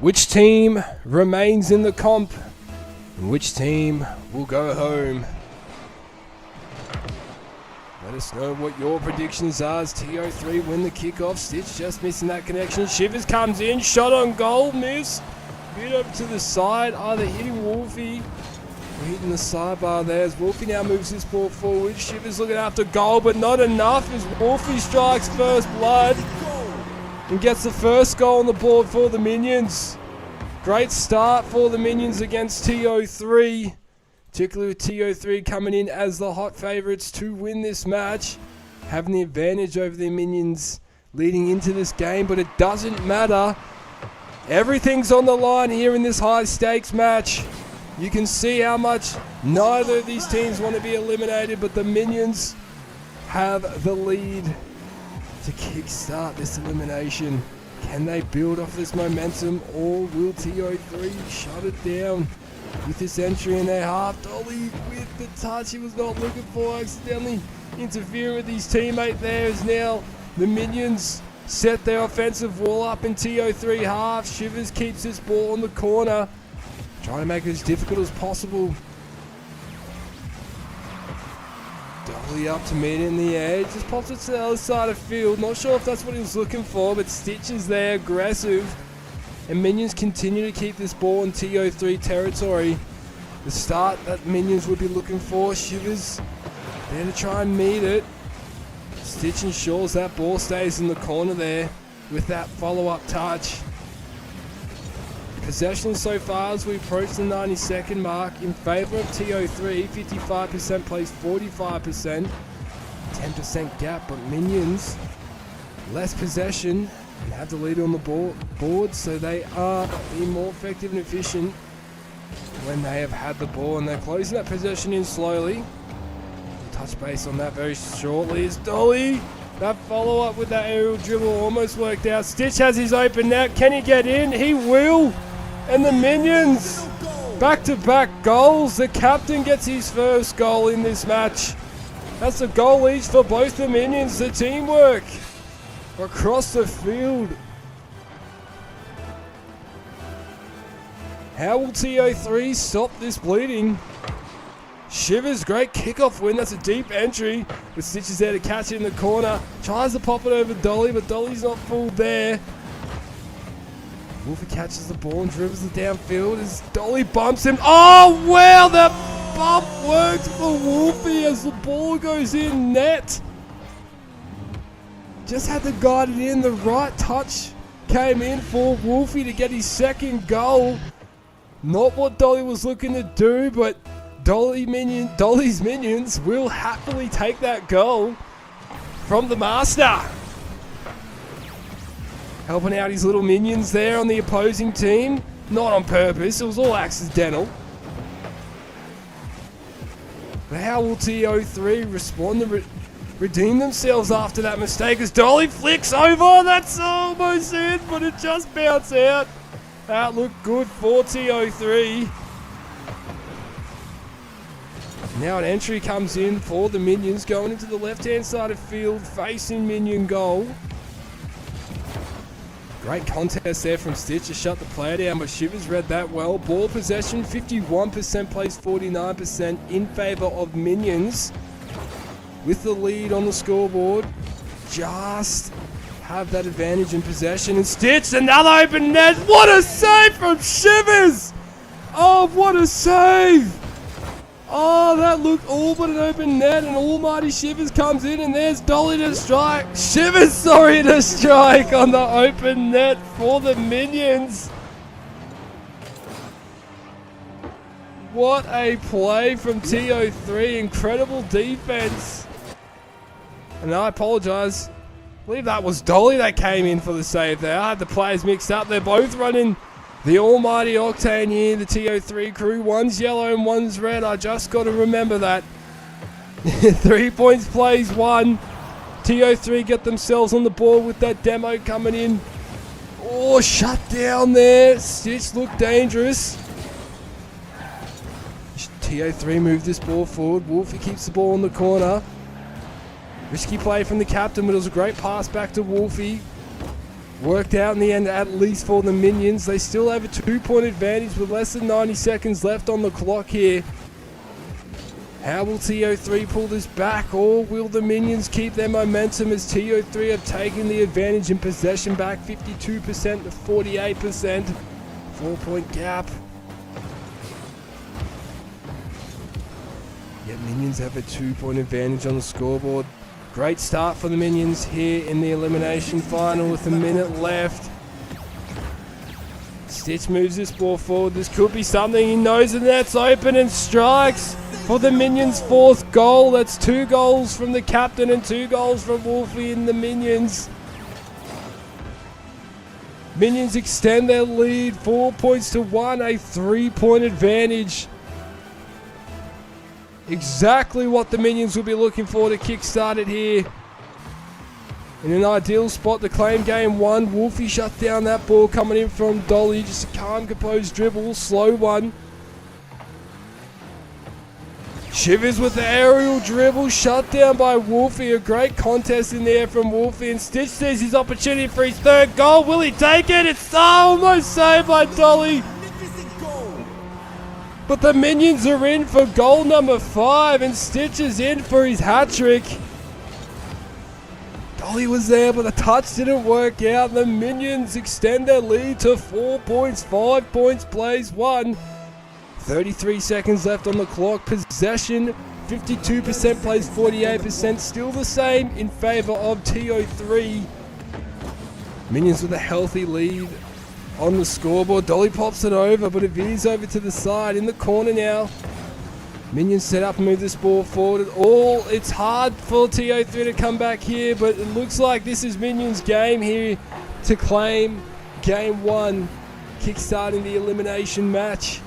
Which team remains in the comp? And which team will go home? Let us know what your predictions are as TO3 win the kickoff. Stitch just missing that connection. Shivers comes in, shot on goal, miss. Bit over to the side. Oh, they're hitting Wolfie. Hitting the sidebar there as Wolfie now moves his ball forward. Shivers looking after goal, but not enough as Wolfie strikes first blood and gets the first goal on the board for the Minions. Great start for the Minions against TO3. Particularly with TO3 coming in as the hot favourites to win this match. Having the advantage over the Minions leading into this game, but it doesn't matter. Everything's on the line here in this high stakes match. You can see how much neither of these teams want to be eliminated, but the Minions have the lead to kickstart this elimination. Can they build off this momentum, or will TO3 shut it down with this entry in their half? Dolly with the touch he was not looking for, accidentally interfering with his teammate there, as now the Minions set their offensive wall up in TO3 half. Shivers keeps this ball on the corner, trying to make it as difficult as possible. Dolly up to meet in the air, just pops it to the other side of the field. Not sure if that's what he was looking for, but Stitch is there, aggressive. And Minions continue to keep this ball in TO3 territory. The start that Minions would be looking for. Shivers there to try and meet it. Stitch ensures that ball stays in the corner there with that follow-up touch. Possession so far as we approach the 90-second mark in favour of TO3. 55% plays 45%. 10% gap, but Minions less possession and have the lead on the board, so they are being more effective and efficient when they have had the ball, and they're closing that possession in slowly. We'll touch base on that very shortly as Dolly, that follow-up with that aerial dribble almost worked out. Stitch has his open net. Can he get in? He will! And the Minions, back-to-back goals. The captain gets his first goal in this match. That's a goal each for both the Minions. The teamwork across the field. How will TO3 stop this bleeding? Shivers, great kickoff win. That's a deep entry with Stitches there to catch it in the corner. Tries to pop it over Dolly, but Dolly's not fooled there. Wolfie catches the ball and dribbles it downfield as Dolly bumps him. Oh, wow, that bump worked for Wolfie as the ball goes in net. Just had to guide it in. The right touch came in for Wolfie to get his second goal. Not what Dolly was looking to do, but Dolly's Minions will happily take that goal from the master. Helping out his little Minions there on the opposing team. Not on purpose, it was all accidental. But how will TO3 respond to redeem themselves after that mistake as Dolly flicks over? That's almost it, but it just bounced out. That looked good for TO3. Now an entry comes in for the Minions, going into the left-hand side of field, facing Minion goal. Great contest there from Stitch to shut the player down, but Shivers read that well. Ball possession, 51% plays 49% in favour of Minions. With the lead on the scoreboard, just have that advantage in possession. And Stitch, another open net. What a save from Shivers! Oh, what a save! Oh, that looked all but an open net, and almighty Shivers comes in, and there's Dolly to strike. Shivers, sorry, to strike on the open net for the Minions. What a play from TO3. Incredible defense. And I apologize. I believe that was Dolly that came in for the save there. I had the players mixed up. They're both running the almighty Octane here, the TO3 crew. One's yellow and one's red. I just got to remember that. 3 points plays 1. TO3 get themselves on the board with that demo coming in. Oh, shut down there. Stitch looked dangerous. TO3 move this ball forward. Wolfie keeps the ball in the corner. Risky play from the captain, but it was a great pass back to Wolfie. Worked out in the end, at least for the Minions. They still have a 2-point advantage with less than 90 seconds left on the clock here. How will TO3 pull this back, or will the Minions keep their momentum as TO3 have taken the advantage in possession back 52% to 48%. 4-point gap. Yet Minions have a 2-point advantage on the scoreboard. Great start for the Minions here in the elimination final with a minute left. Stitch moves this ball forward. This could be something. He knows the net's open and strikes for the Minions' 4th goal. That's 2 goals from the captain and 2 goals from Wolfie and the Minions. Minions extend their lead 4 points to 1, a 3-point advantage. Exactly what the Minions will be looking for to kickstart it here. In an ideal spot to claim game 1. Wolfie shut down that ball coming in from Dolly. Just a calm, composed dribble, slow one. Shivers with the aerial dribble, shut down by Wolfie. A great contest in there from Wolfie, and Stitch sees his opportunity for his 3rd goal. Will he take it? It's almost saved by Dolly. But the Minions are in for goal number 5, and Stitch is in for his hat-trick. Dolly was there, but the touch didn't work out. The Minions extend their lead to 4 points. 5 points plays 1. 33 seconds left on the clock. Possession, 52% plays 48%. Still the same in favor of TO3. Minions with a healthy lead on the scoreboard. Dolly pops it over, but it veers over to the side in the corner now. Minions set up and move this ball forward. It's hard for TO3 to come back here, but it looks like this is Minions' game here to claim game 1, kickstarting the elimination match.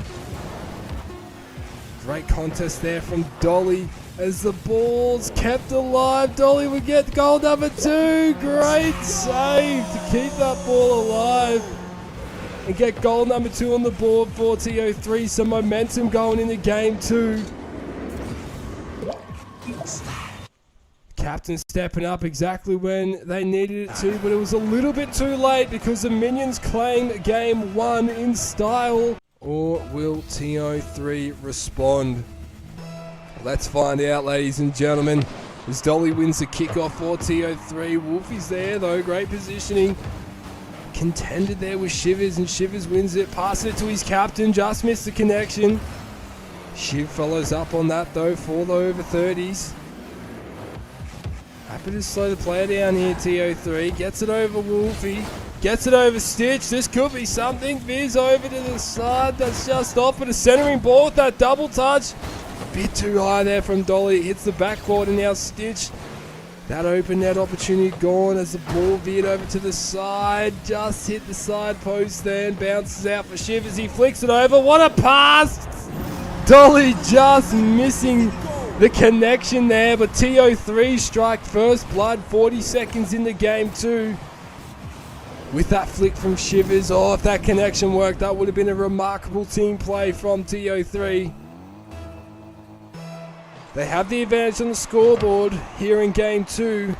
Great contest there from Dolly as the ball's kept alive. Dolly would get goal number 2. Great save to keep that ball alive and get goal number 2 on the board for TO3. Some momentum going into game 2. Captain stepping up exactly when they needed it to, but it was a little bit too late because the Minions claim game 1 in style. Or will TO3 respond? Let's find out, ladies and gentlemen. As Dolly wins the kickoff for TO3. Wolfie's there though, great positioning. Contended there with Shivers, and Shivers wins it. Passes it to his captain, just missed the connection. Shiv follows up on that though for the over 30s. Happy to slow the player down here, TO3. Gets it over Wolfie. Gets it over Stitch. This could be something. Veers over to the side. That's just off, but a centering ball with that double touch. A bit too high there from Dolly. Hits the backboard, and now Stitch. That open net opportunity gone as the ball veered over to the side. Just hit the side post there and bounces out for Shivers. He flicks it over. What a pass! Dolly just missing the connection there, but TO3 strike first blood 40 seconds into game 2. With that flick from Shivers, if that connection worked, that would have been a remarkable team play from TO3. They have the advantage on the scoreboard here in game 2.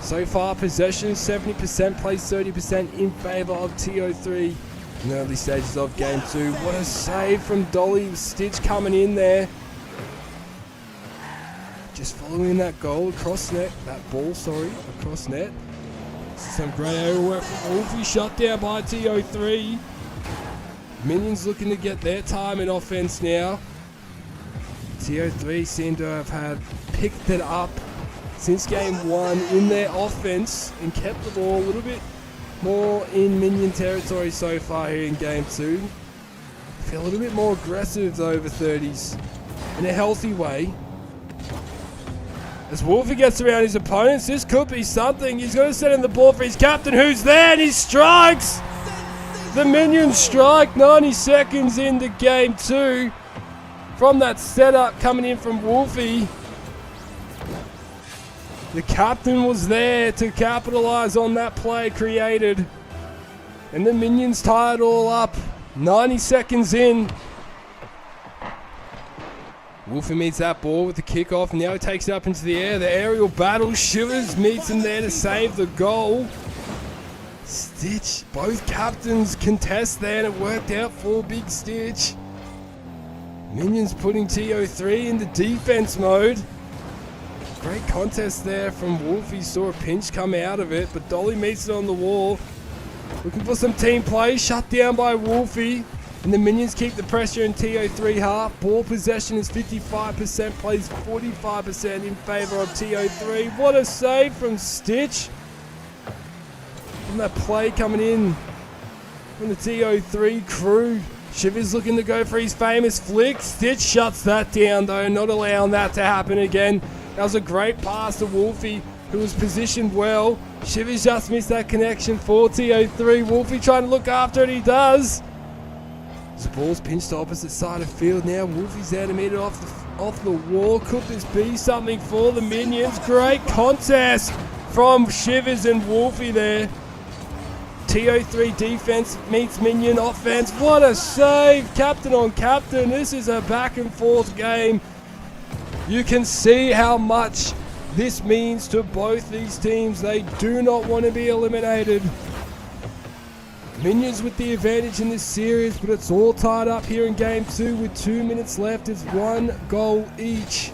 So far, possession 70%, plays 30% in favor of TO3 in the early stages of game 2. What a save from Dolly. Stitch coming in there. Just following that goal across net, across net. Some great aerial work from Wolfie, shut down by TO3. Minions looking to get their time in offense now. TO3 seem to have picked it up since game 1 in their offense and kept the ball a little bit more in Minion territory so far here in game 2. Feel a little bit more aggressive over 30s in a healthy way. As Wolfie gets around his opponents, this could be something. He's going to send in the ball for his captain, who's there, and he strikes! The Minions strike 90 seconds into game 2 from that setup coming in from Wolfie. The captain was there to capitalize on that play created. And the Minions tie it all up 90 seconds in. Wolfie meets that ball with the kickoff, and now he takes it up into the air. The aerial battle. Shivers meets him there to save the goal. Stitch, both captains contest there, and it worked out for Big Stitch. Minions putting TO3 into defense mode. Great contest there from Wolfie. Saw a pinch come out of it, but Dolly meets it on the wall. Looking for some team play, shut down by Wolfie. And the Minions keep the pressure in TO3 half. Ball possession is 55%, plays 45% in favour of TO3. What a save from Stitch. From that play coming in from the TO3 crew. Shivers looking to go for his famous flick. Stitch shuts that down though, not allowing that to happen again. That was a great pass to Wolfie, who was positioned well. Shivers just missed that connection for TO3. Wolfie trying to look after it, he does. The ball's pinched to opposite side of field now. Wolfie's there to meet it off the wall. Could this be something for the Minions? Great contest from Shivers and Wolfie there. TO3 defense meets Minion offense. What a save! Captain on captain. This is a back and forth game. You can see how much this means to both these teams. They do not want to be eliminated. Minions with the advantage in this series, but it's all tied up here in game 2 with 2 minutes left. It's 1 goal each.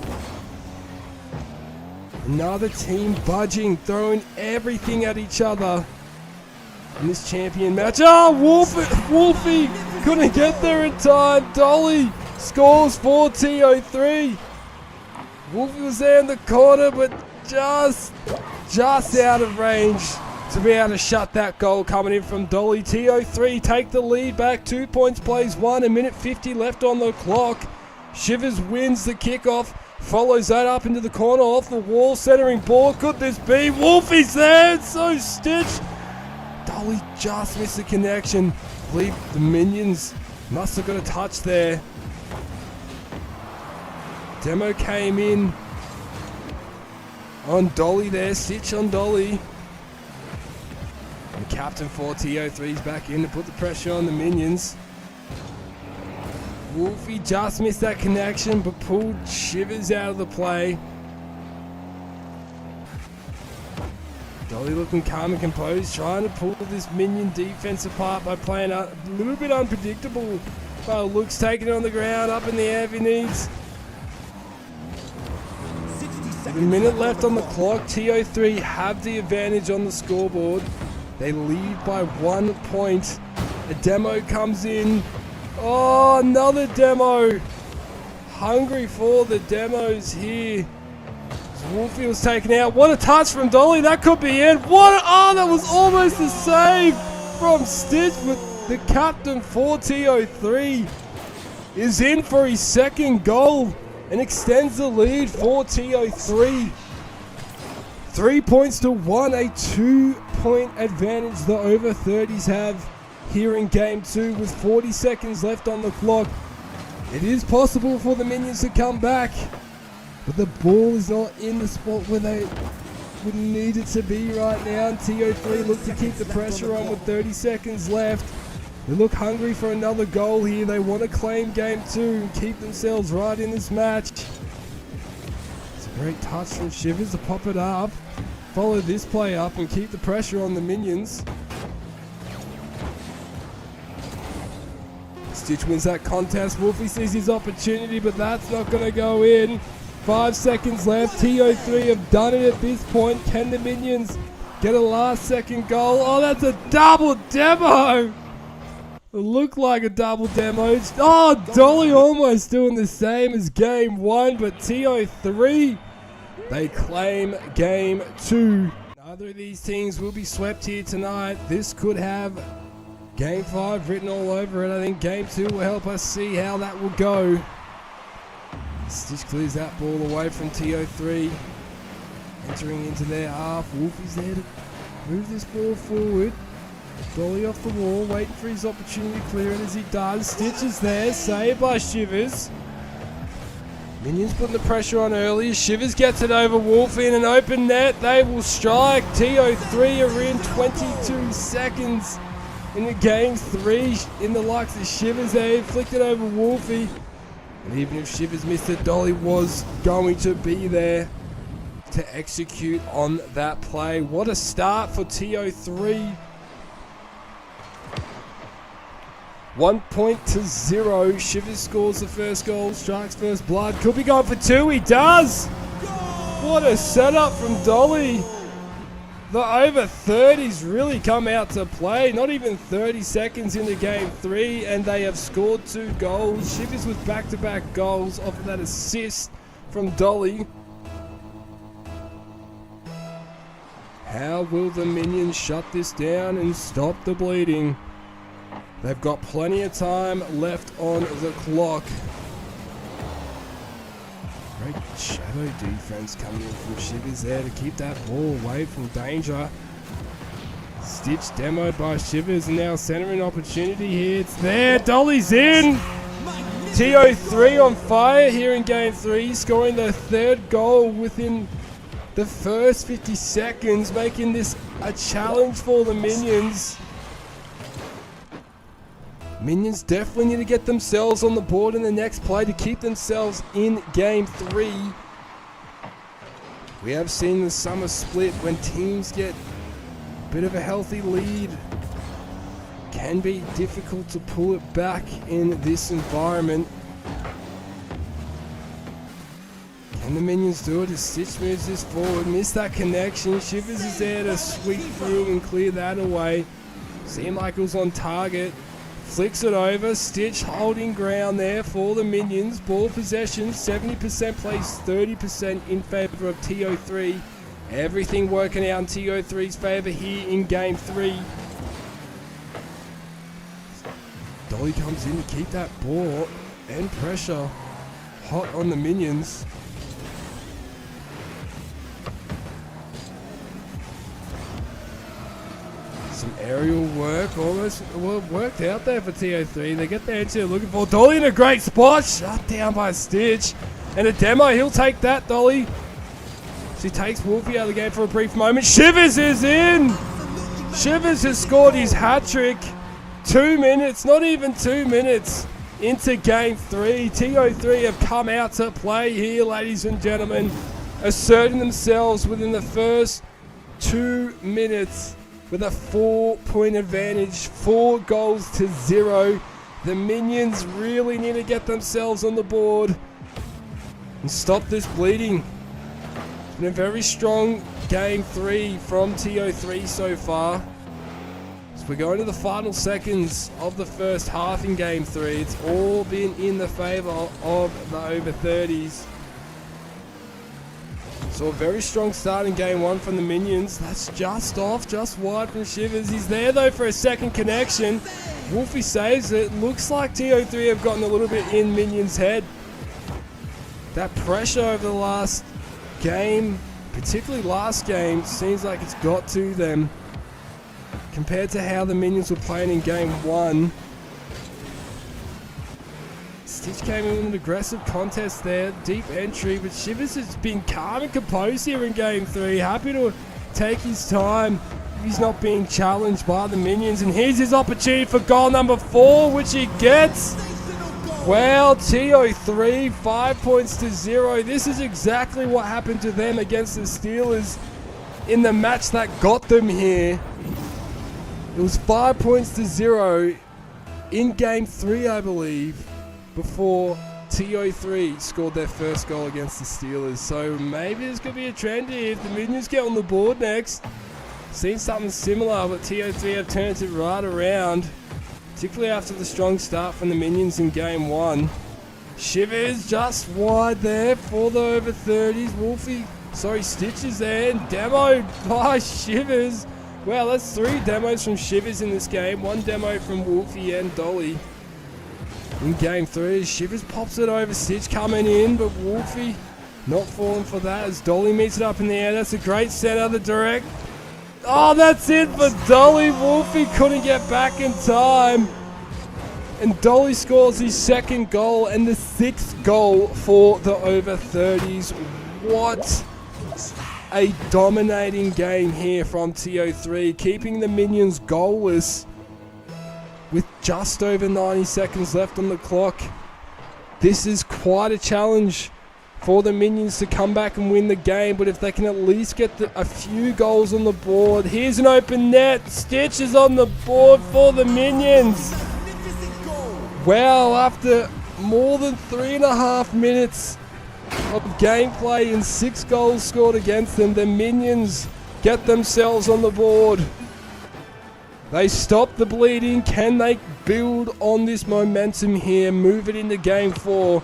Another team budging, throwing everything at each other in this champion match. Oh, Wolfie couldn't get there in time. Dolly scores for TO3. Wolfie was there in the corner, but just out of range to be able to shut that goal coming in from Dolly. TO3 take the lead back. 2 points, plays 1. A minute 50 left on the clock. Shivers wins the kickoff. Follows that up into the corner off the wall. Centering ball. Could this be? Wolfie's there. It's so stitched. Dolly just missed the connection. I believe the Minions must have got a touch there. Demo came in on Dolly there. Stitch on Dolly. And captain for TO3's back in to put the pressure on the Minions. Wolfie just missed that connection but pulled Shivers out of the play. Dolly looking calm and composed, trying to pull this Minion defense apart by playing a little bit unpredictable. Luke's taking it on the ground, up in the air if he needs. With a minute left on the clock, TO3 have the advantage on the scoreboard. They lead by 1 point. A demo comes in. Oh, another demo. Hungry for the demos here. Wolfie was taken out. What a touch from Dolly. That could be it. Oh, that was almost a save from Stitch, but the captain for TO3 is in for his second goal and extends the lead for TO3. 3 points to 1, a 2-point advantage the over 30s have here in game 2 with 40 seconds left on the clock. It is possible for the Minions to come back, but the ball is not in the spot where they would need it to be right now. And TO3 look to keep the pressure on with 30 seconds left. They look hungry for another goal here. They want to claim game 2 and keep themselves right in this match. It's a great touch from Shivers to pop it up. Follow this play up and keep the pressure on the Minions. Stitch wins that contest. Wolfie sees his opportunity, but that's not going to go in. 5 seconds left. TO3 have done it at this point. Can the Minions get a last second goal? Oh, that's a double demo. It looked like a double demo. Oh, Dolly almost doing the same as game 1, but TO3, they claim game 2. Neither of these teams will be swept here tonight. This could have game 5 written all over it. I think game 2 will help us see how that will go. Stitch clears that ball away from TO3. Entering into their half. Wolfie's there to move this ball forward. Dolly off the wall, waiting for his opportunity to clear it as he does. Stitch is there, saved by Shivers. Minions putting the pressure on early. Shivers gets it over Wolfie in an open net. They will strike. TO3 are in 22 seconds in the game 3. In the likes of Shivers there, flicked it over Wolfie. And even if Shivers missed it, Dolly was going to be there to execute on that play. What a start for TO3. 1-0. Shivers scores the first goal, strikes first blood. Could be going for 2. He does. What a setup from Dolly. The over 30s really come out to play. Not even 30 seconds into game 3 and they have scored 2 goals. Shivers with back-to-back goals off of that assist from Dolly. How will the Minions shut this down and stop the bleeding? They've got plenty of time left on the clock. Great shadow defense coming in from Shivers there to keep that ball away from danger. Stitch demoed by Shivers and now centering opportunity here. It's there. Dolly's in. TO3 on fire here in game 3, scoring their 3rd goal within the first 50 seconds, making this a challenge for the Minions. Minions definitely need to get themselves on the board in the next play to keep themselves in game 3. We have seen the summer split when teams get a bit of a healthy lead. Can be difficult to pull it back in this environment. Can the Minions do it as Stitch moves this forward? Missed that connection. Shivers is there to sweep through and clear that away. See Michael's on target. Flicks it over. Stitch holding ground there for the Minions. Ball possession, 70% plays 30% in favor of TO3. Everything working out in TO3's favor here in game 3. Dolly comes in to keep that ball and pressure hot on the Minions. Some aerial work, almost worked out there for TO3. They get the answer they're looking for. Dolly in a great spot, shut down by Stitch. And a demo, he'll take that, Dolly. She takes Wolfie out of the game for a brief moment. Shivers is in! Shivers has scored his hat-trick. 2 minutes, not even 2 minutes into game 3. TO3 have come out to play here, ladies and gentlemen, asserting themselves within the first 2 minutes. With a 4-point advantage, 4-0. The Minions really need to get themselves on the board and stop this bleeding. It's been a very strong game 3 from TO3 so far. So we're going to the final seconds of the first half in game 3. It's all been in the favor of the over 30s. So a very strong start in game 1 from the Minions. That's just off, just wide from Shivers. He's there though for a second connection. Wolfie saves it. Looks like TO3 have gotten a little bit in Minions' head. That pressure over the last game, particularly last game, seems like it's got to them. Compared to how the Minions were playing in game 1. Stitch came in with an aggressive contest there, deep entry, but Shivers has been calm and composed here in game 3. Happy to take his time if he's not being challenged by the Minions. And here's his opportunity for goal number 4, which he gets. Well, TO3, 5-0. This is exactly what happened to them against the Steelers in the match that got them here. It was 5-0 in game 3, I believe, before TO3 scored their first goal against the Steelers. So maybe there's going to be a trend here if the Minions get on the board next. Seen something similar, but TO3 have turned it right around, particularly after the strong start from the Minions in game 1. Shivers just wide there for the over 30s. Stitch is there and demoed by Shivers. Well, that's 3 demos from Shivers in this game. 1 demo from Wolfie and Dolly. In game 3, Shivers pops it over. Stitch coming in, but Wolfie not falling for that as Dolly meets it up in the air. That's a great center, the direct. Oh, that's it for Dolly. Wolfie couldn't get back in time. And Dolly scores his 2nd goal and the 6th goal for the over 30s. What a dominating game here from TO3, keeping the Minions goalless with just over 90 seconds left on the clock. This is quite a challenge for the Minions to come back and win the game, but if they can at least get a few goals on the board. Here's an open net. Stitch is on the board for the Minions. Wow, after more than 3.5 minutes of gameplay and 6 goals scored against them, the Minions get themselves on the board. They stop the bleeding. Can they build on this momentum here, move it into game 4?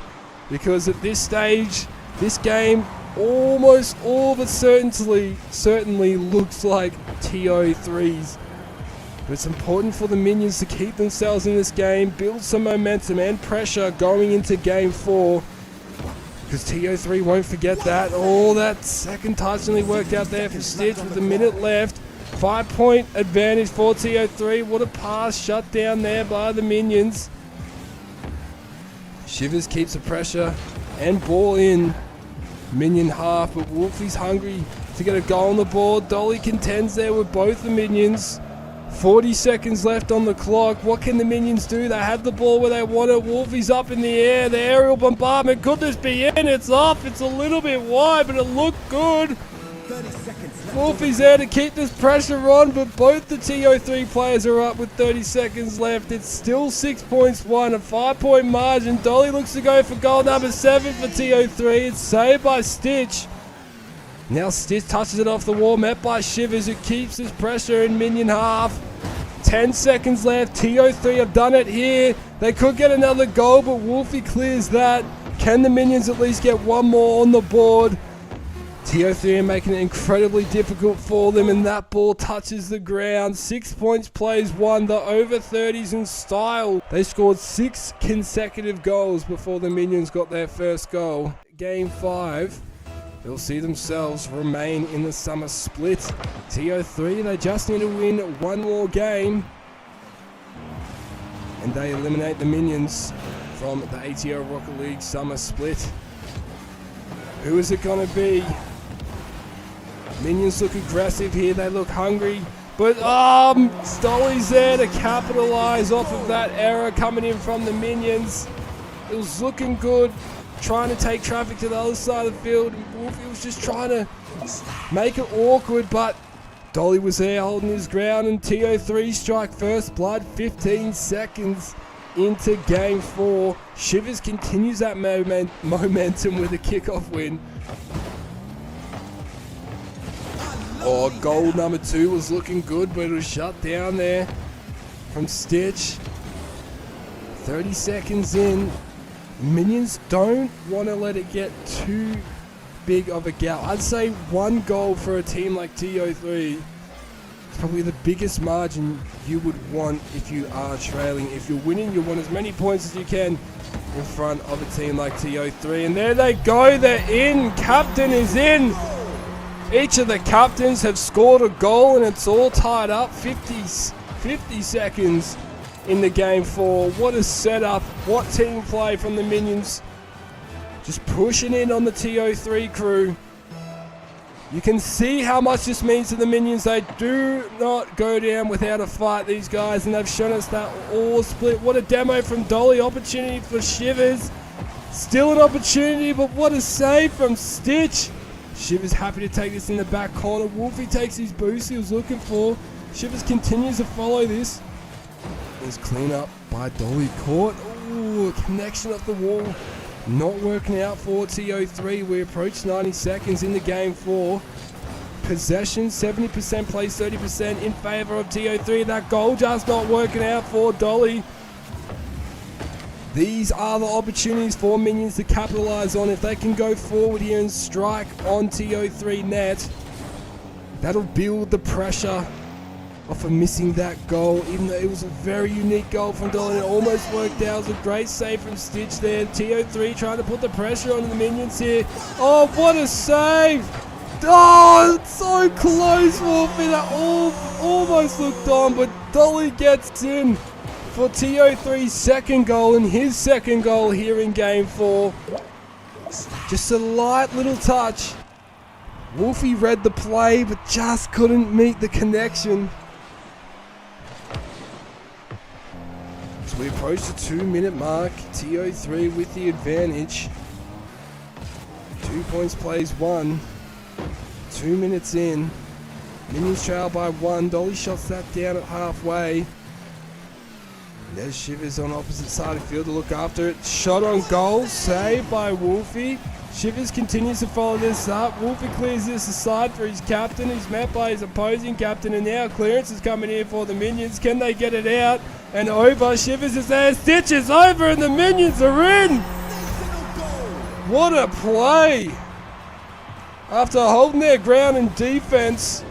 Because at this stage, this game almost all but certainly looks like TO3's. But it's important for the Minions to keep themselves in this game, build some momentum and pressure going into game 4. Because TO3 won't forget that. Oh, that second touch only worked out there for Stitch with a minute left. 5-point advantage for TO3. What a pass shut down there by the Minions. Shivers keeps the pressure and ball in Minion half, but Wolfie's hungry to get a goal on the board. Dolly contends there with both the Minions. 40 seconds left on the clock. What can the Minions do? They have the ball where they want it. Wolfie's up in the air. The aerial bombardment. Could this be in? It's off. It's a little bit wide, but it looked good. Wolfie's there to keep this pressure on, but both the TO3 players are up with 30 seconds left. It's still 6 points won, a 5-point margin. Dolly looks to go for goal number 7 for TO3. It's saved by Stitch. Now Stitch touches it off the wall, met by Shivers, who keeps this pressure in Minion half. 10 seconds left. TO3 have done it here. They could get another goal, but Wolfie clears that. Can the Minions at least get one more on the board? TO3 are making it incredibly difficult for them, and that ball touches the ground. 6 points plays one. The over 30s in style. They scored 6 consecutive goals before the Minions got their first goal. Game 5, they'll see themselves remain in the summer split. TO3, they just need to win one more game, and they eliminate the Minions from the ATL Rocket League summer split. Who is it going to be? Minions look aggressive here, they look hungry, but Dolly's there to capitalize off of that error coming in from the Minions. It was looking good, trying to take traffic to the other side of the field. Wolfie was just trying to make it awkward, but Dolly was there holding his ground, and TO3 strike first blood 15 seconds into game 4. Shivers continues that momentum with a kickoff win. Oh, goal number 2 was looking good, but it was shut down there from Stitch. 30 seconds in. Minions don't want to let it get too big of a gap. I'd say one goal for a team like TO3 is probably the biggest margin you would want if you are trailing. If you're winning, you want as many points as you can in front of a team like TO3. And there they go, they're in. Captain is in. Each of the captains have scored a goal, and it's all tied up. 50 seconds in the game 4. What a setup. What team play from the Minions. Just pushing in on the TO3 crew. You can see how much this means to the Minions. They do not go down without a fight, these guys, and they've shown us that all split. What a demo from Dolly. Opportunity for Shivers. Still an opportunity, but what a save from Stitch. Shivers happy to take this in the back corner. Wolfie takes his boost he was looking for. Shivers continues to follow this. There's clean up by Dolly. Caught. Ooh, connection off the wall. Not working out for TO3. We approach 90 seconds in the game 4. Possession, 70% plays 30% in favour of TO3. That goal just not working out for Dolly. These are the opportunities for Minions to capitalise on. If they can go forward here and strike on TO3 net, that'll build the pressure off of missing that goal, even though it was a very unique goal from Dolly. It almost worked out. It was a great save from Stitch there. TO3 trying to put the pressure on the Minions here. Oh, what a save! Oh, it's so close, Wolfie. That almost looked on, but Dolly gets in for TO3's second goal, and his second goal here in game 4. Just a light little touch. Wolfie read the play, but just couldn't meet the connection. So we approach the 2-minute mark. TO3 with the advantage. 2 points plays 1. 2 minutes in. Minions trail by 1. Dolly shots that down at halfway. There's Shivers on opposite side of the field to look after it. Shot on goal, saved by Wolfie. Shivers continues to follow this up. Wolfie clears this aside for his captain. He's met by his opposing captain, and now clearance is coming in for the Minions. Can they get it out? And over. Shivers is there. Stitch is over, and the Minions are in. What a play. After holding their ground in defense,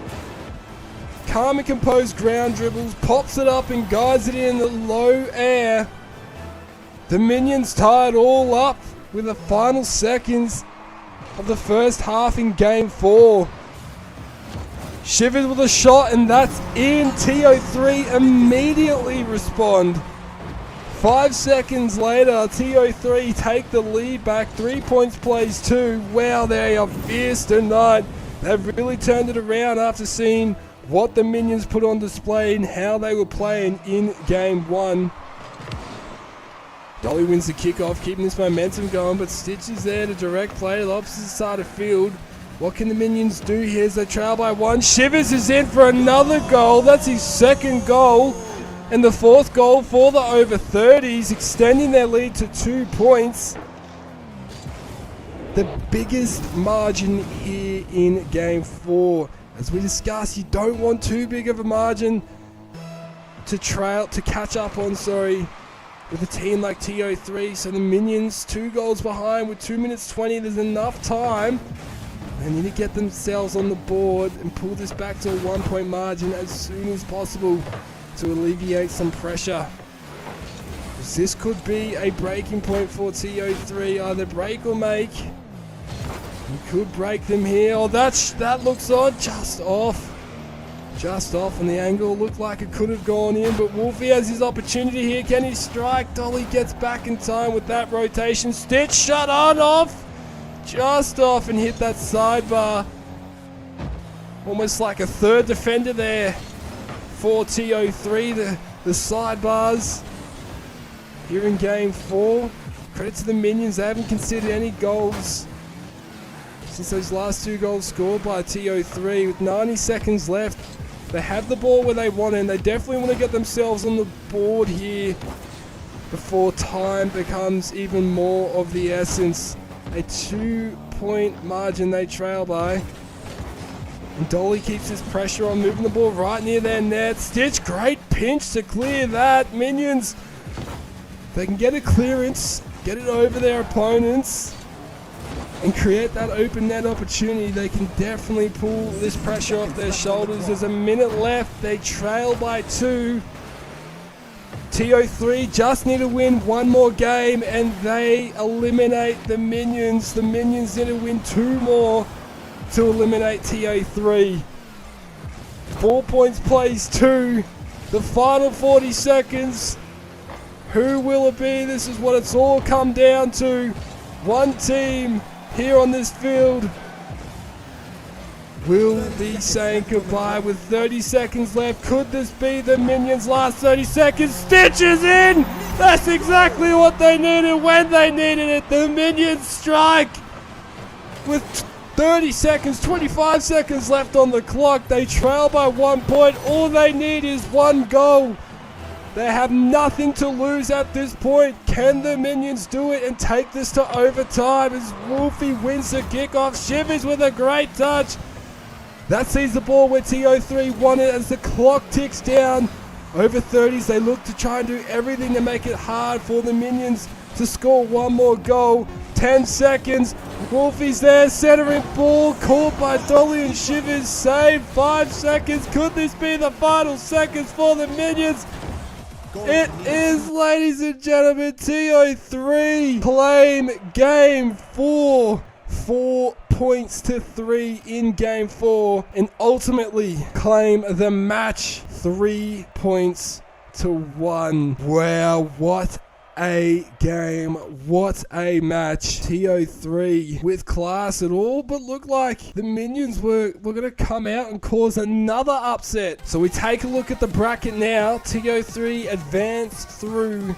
calm and composed ground dribbles, pops it up and guides it in the low air. The Minions tie it all up with the final seconds of the first half in game 4. Shivers with a shot, and that's in. TO3 immediately respond. 5 seconds later, TO3 take the lead back. 3 points plays 2. Wow, they are fierce tonight. They've really turned it around after seeing what the Minions put on display and how they were playing in game 1. Dolly wins the kickoff, keeping this momentum going, but Stitch is there to direct play to the opposite side of field. What can the Minions do here as they trail by 1? Shivers is in for another goal. That's his second goal, and the 4th goal for the over 30s, extending their lead to 2 points. The biggest margin here in game 4. As we discussed, you don't want too big of a margin to catch up on, with a team like TO3. So the Minions 2 goals behind with 2 minutes 20. There's enough time. They need to get themselves on the board and pull this back to a 1-point margin as soon as possible to alleviate some pressure. This could be a breaking point for TO3. Either break or make. You could break them here. Oh, that looks odd. Just off. Just off, and the angle looked like it could have gone in, but Wolfie has his opportunity here. Can he strike? Dolly gets back in time with that rotation. Stitch shot on off. Just off and hit that sidebar. Almost like a third defender there for TO3. The sidebars here in game 4. Credit to the Minions. They haven't conceded any goals since those last 2 goals scored by TO3. With 90 seconds left, they have the ball where they want it, and they definitely want to get themselves on the board here before time becomes even more of the essence. A 2-point margin they trail by. And Dolly keeps his pressure on, moving the ball right near their net. Stitch, great pinch to clear that. Minions, they can get a clearance, get it over their opponents, and create that open net opportunity. They can definitely pull this pressure off their shoulders. There's a minute left. They trail by 2. TO3 just need to win 1 more game and they eliminate the Minions. The Minions need to win 2 more to eliminate TO3. 4 points plays 2. The final 40 seconds. Who will it be? This is what it's all come down to. One team here on this field will be saying goodbye with 30 seconds left. Could this be the Minions' last 30 seconds? Stitch is in! That's exactly what they needed when they needed it. The Minions strike with 30 seconds, 25 seconds left on the clock. They trail by 1 point. All they need is 1 goal. They have nothing to lose at this point. Can the Minions do it and take this to overtime as Wolfie wins the kickoff? Shivers with a great touch. That sees the ball where TO3 won it as the clock ticks down. Over 30s, they look to try and do everything to make it hard for the Minions to score 1 more goal. 10 seconds. Wolfie's there, centering ball, caught by Dolly and Shivers. Save. 5 seconds. Could this be the final seconds for the Minions? It is, ladies and gentlemen. TO3 claim game 4. 4 points to 3 in game 4 and ultimately claim the match 3 points to 1. Wow, what a game, what a match. TO3 with class at all, but looked like the Minions were going to come out and cause another upset. So we take a look at the bracket now. TO3 advanced through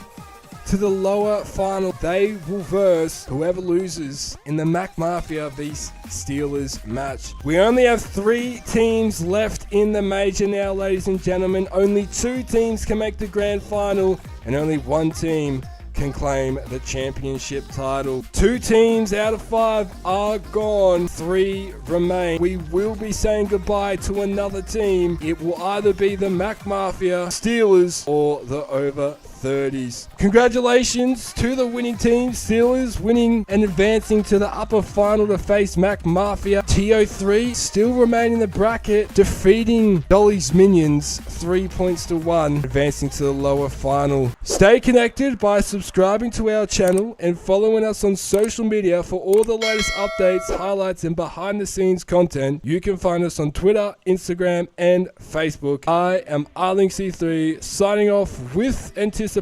to the lower final. They will verse whoever loses in the Mac Mafia vs Steelers match. We only have 3 teams left in the major now, ladies and gentlemen. Only 2 teams can make the grand final, and only one team can claim the championship title. 2 teams out of 5 are gone, 3 remain. We will be saying goodbye to another team. It will either be the Mac Mafia, Steelers, or the Over 30s. Congratulations to the winning team, Steelers, winning and advancing to the upper final to face Mac Mafia. TO3 still remain in the bracket, defeating Dolly's Minions 3 points to 1, advancing to the lower final. Stay connected by subscribing to our channel and following us on social media for all the latest updates, highlights, and behind the scenes content. You can find us on Twitter, Instagram, and Facebook. I am Arling-C3, signing off with anticipation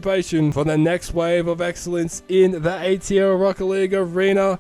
for the next wave of excellence in the ATL Rocket League arena.